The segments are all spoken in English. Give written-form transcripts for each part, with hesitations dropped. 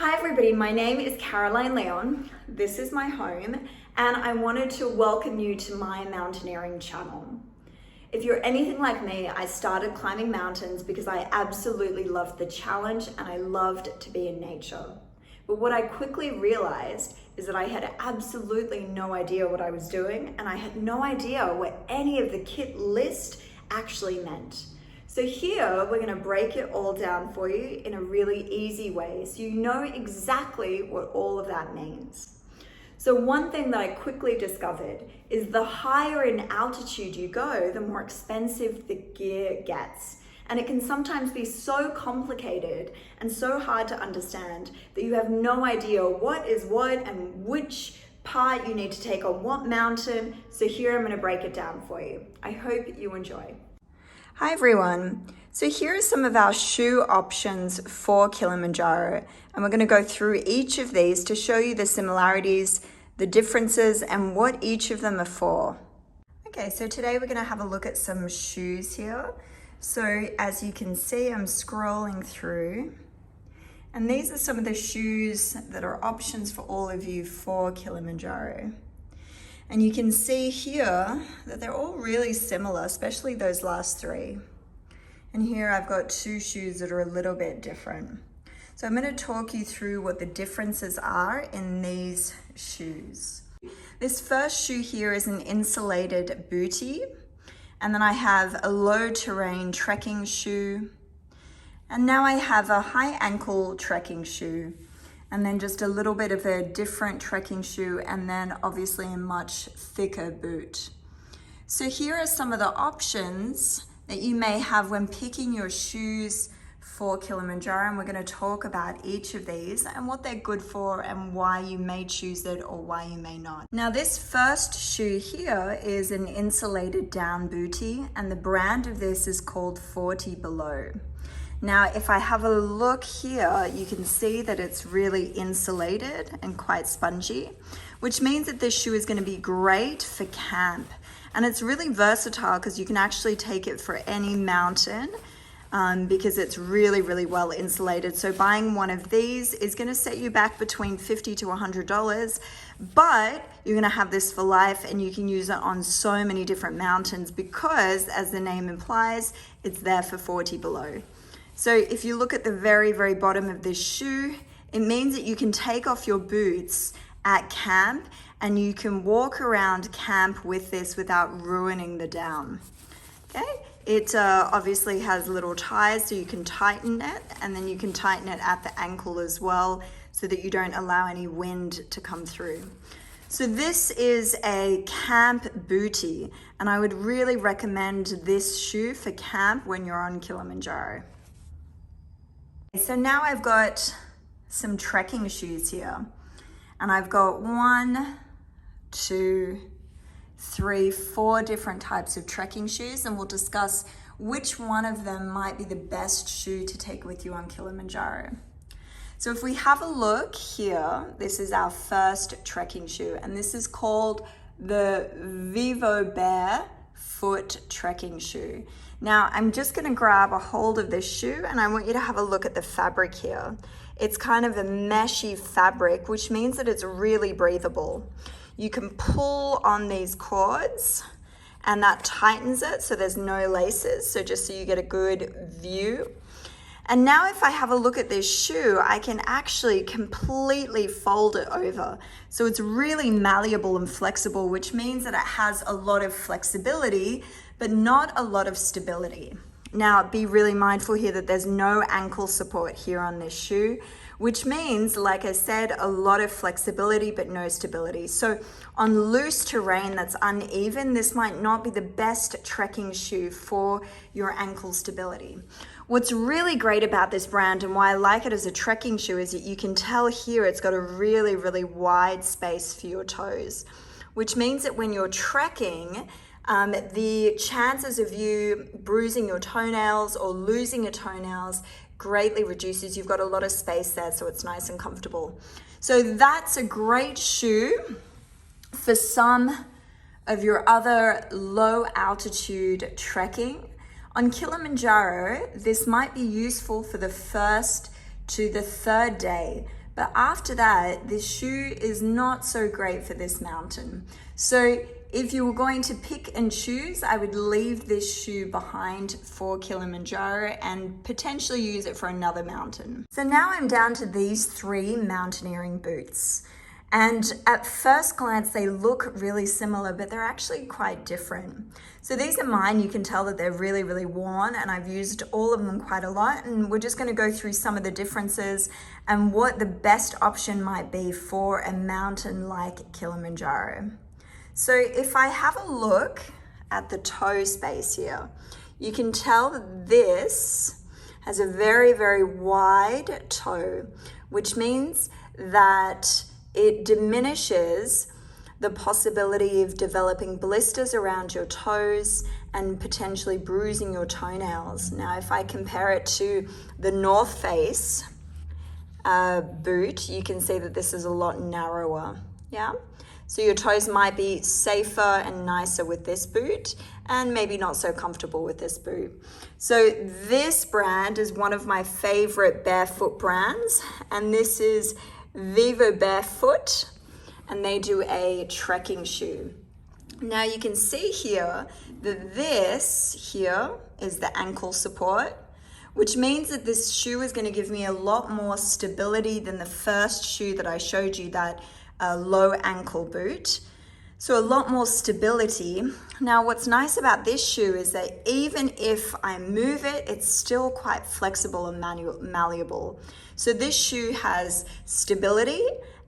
Hi everybody, my name is Caroline Leon. This is my home and I wanted to welcome you to my mountaineering channel. If you're anything like me, I started climbing mountains because I absolutely loved the challenge and I loved to be in nature. But what I quickly realized is that I had absolutely no idea what I was doing and I had no idea what any of the kit list actually meant. So here we're going to break it all down for you in a really easy way so you know exactly what all of that means. So one thing that I quickly discovered is the higher in altitude you go, the more expensive the gear gets. And it can sometimes be so complicated and so hard to understand that you have no idea what is what and which part you need to take on what mountain. So here I'm going to break it down for you. I hope you enjoy. Hi everyone. So here are some of our shoe options for Kilimanjaro, and we're going to go through each of these to show you the similarities, the differences, and what each of them are for. Okay, so today we're going to have a look at some shoes here. So as you can see, I'm scrolling through, and these are some of the shoes that are options for all of you for Kilimanjaro. And you can see here that they're all really similar, especially those last three. And here I've got two shoes that are a little bit different. So I'm going to talk you through what the differences are in these shoes. This first shoe here is an insulated bootie. And then I have a low terrain trekking shoe. And now I have a high ankle trekking shoe. And then just a little bit of a different trekking shoe, and then obviously a much thicker boot. So here are some of the options that you may have when picking your shoes for Kilimanjaro, and we're going to talk about each of these and what they're good for and why you may choose it or why you may not. Now this first shoe here is an insulated down bootie, and the brand of this is called 40 Below. Now, if I have a look here, you can see that it's really insulated and quite spongy, which means that this shoe is going to be great for camp. And it's really versatile because you can actually take it for any mountain because it's really, really well insulated. So buying one of these is going to set you back between $50 to $100, but you're going to have this for life and you can use it on so many different mountains because, as the name implies, it's there for 40 below. So if you look at the very, very bottom of this shoe, it means that you can take off your boots at camp and you can walk around camp with this without ruining the down. Okay, it obviously has little ties so you can tighten it, and then you can tighten it at the ankle as well so that you don't allow any wind to come through. So this is a camp bootie, and I would really recommend this shoe for camp when you're on Kilimanjaro. So now I've got some trekking shoes here, and I've got 1, 2, 3, 4 different types of trekking shoes, and we'll discuss which one of them might be the best shoe to take with you on Kilimanjaro. So if we have a look here, this is our first trekking shoe, and this is called the Vivo Bear foot trekking shoe. Now I'm just going to grab a hold of this shoe and I want you to have a look at the fabric here. It's kind of a meshy fabric, which means that it's really breathable. You can pull on these cords and that tightens it so there's no laces, so just so you get a good view. And now if I have a look at this shoe, I can actually completely fold it over. So it's really malleable and flexible, which means that it has a lot of flexibility, but not a lot of stability. Now, be really mindful here that there's no ankle support here on this shoe, which means, like I said, a lot of flexibility, but no stability. So on loose terrain that's uneven, this might not be the best trekking shoe for your ankle stability. What's really great about this brand and why I like it as a trekking shoe is that you can tell here it's got a really, really wide space for your toes, which means that when you're trekking, the chances of you bruising your toenails or losing your toenails greatly reduces. You've got a lot of space there, so it's nice and comfortable. So that's a great shoe for some of your other low altitude trekking. On Kilimanjaro, this might be useful for the first to the third day, But after that, this shoe is not so great for this mountain. So if you were going to pick and choose, I would leave this shoe behind for Kilimanjaro and potentially use it for another mountain. So now I'm down to these 3 mountaineering boots. And at first glance, they look really similar, but they're actually quite different. So these are mine. You can tell that they're really, really worn, and I've used all of them quite a lot. And we're just going to go through some of the differences and what the best option might be for a mountain like Kilimanjaro. So if I have a look at the toe space here, you can tell that this has a very, very wide toe, which means that it diminishes the possibility of developing blisters around your toes and potentially bruising your toenails. Now, if I compare it to the North Face boot, you can see that this is a lot narrower, yeah? So your toes might be safer and nicer with this boot and maybe not so comfortable with this boot. So this brand is one of my favorite barefoot brands, and this is Vivo Barefoot, and they do a trekking shoe. Now you can see here that this here is the ankle support, which means that this shoe is going to give me a lot more stability than the first shoe that I showed you, that low ankle boot. So a lot more stability. Now what's nice about this shoe is that even if I move it, it's still quite flexible and malleable. So this shoe has stability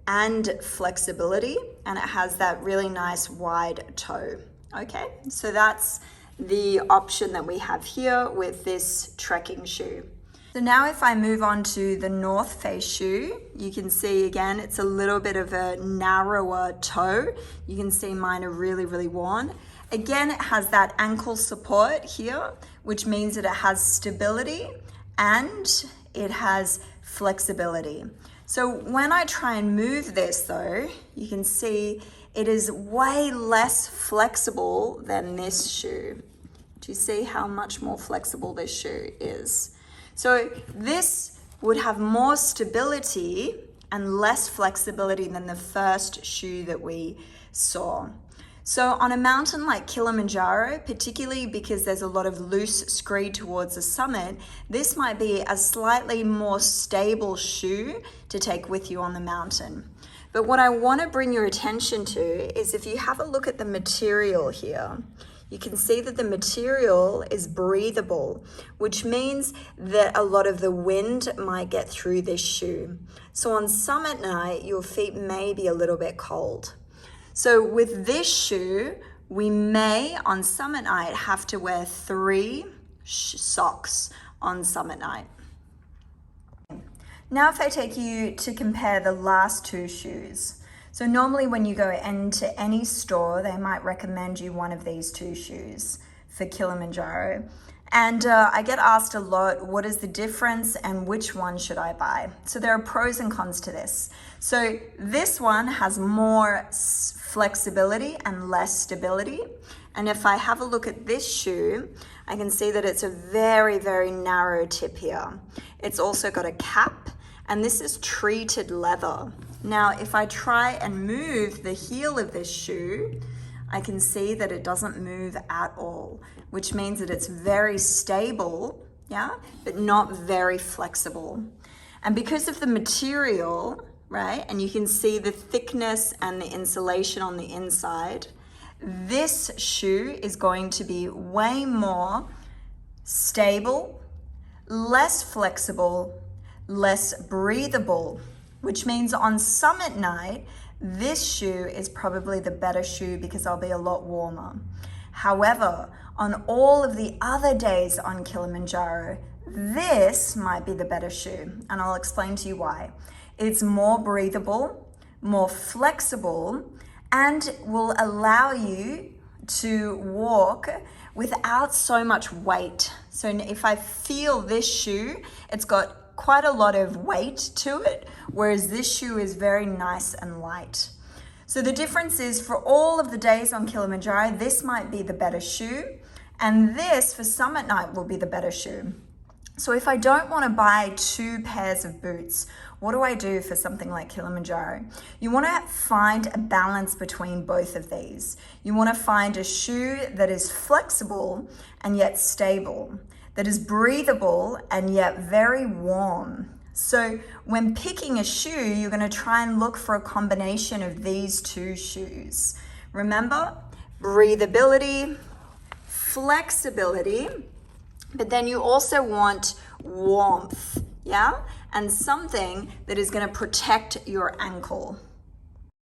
and flexibility, and it has that really nice wide toe. Okay, so that's the option that we have here with this trekking shoe. So now if I move on to the North Face shoe, you can see again, it's a little bit of a narrower toe. You can see mine are really, really worn. Again, it has that ankle support here, which means that it has stability and it has flexibility. So when I try and move this though, you can see it is way less flexible than this shoe. Do you see how much more flexible this shoe is? So this would have more stability and less flexibility than the first shoe that we saw. So on a mountain like Kilimanjaro, particularly because there's a lot of loose screed towards the summit, this might be a slightly more stable shoe to take with you on the mountain. But what I want to bring your attention to is if you have a look at the material here, you can see that the material is breathable, which means that a lot of the wind might get through this shoe. So on summit night, your feet may be a little bit cold. So with this shoe, we may on summit night have to wear 3 socks on summit night. Now if I take you to compare the last 2 shoes. So normally when you go into any store, they might recommend you one of these 2 shoes for Kilimanjaro. And I get asked a lot, what is the difference and which one should I buy? So there are pros and cons to this. So this one has more flexibility and less stability. And if I have a look at this shoe, I can see that it's a very, very narrow tip here. It's also got a cap, and this is treated leather. Now, if I try and move the heel of this shoe, I can see that it doesn't move at all, which means that it's very stable, yeah, but not very flexible. And because of the material, right, and you can see the thickness and the insulation on the inside, this shoe is going to be way more stable, less flexible, less breathable, which means on summit night, this shoe is probably the better shoe because I'll be a lot warmer. However, on all of the other days on Kilimanjaro, this might be the better shoe, and I'll explain to you why. It's more breathable, more flexible, and will allow you to walk without so much weight. So if I feel this shoe, it's got quite a lot of weight to it, whereas this shoe is very nice and light. So the difference is for all of the days on Kilimanjaro, this might be the better shoe, and this for summit night will be the better shoe. So if I don't want to buy 2 pairs of boots, what do I do for something like Kilimanjaro? You want to find a balance between both of these. You want to find a shoe that is flexible and yet stable, that is breathable and yet very warm. So when picking a shoe, you're going to try and look for a combination of these two shoes. Remember, breathability, flexibility, but then you also want warmth, yeah? And something that is going to protect your ankle.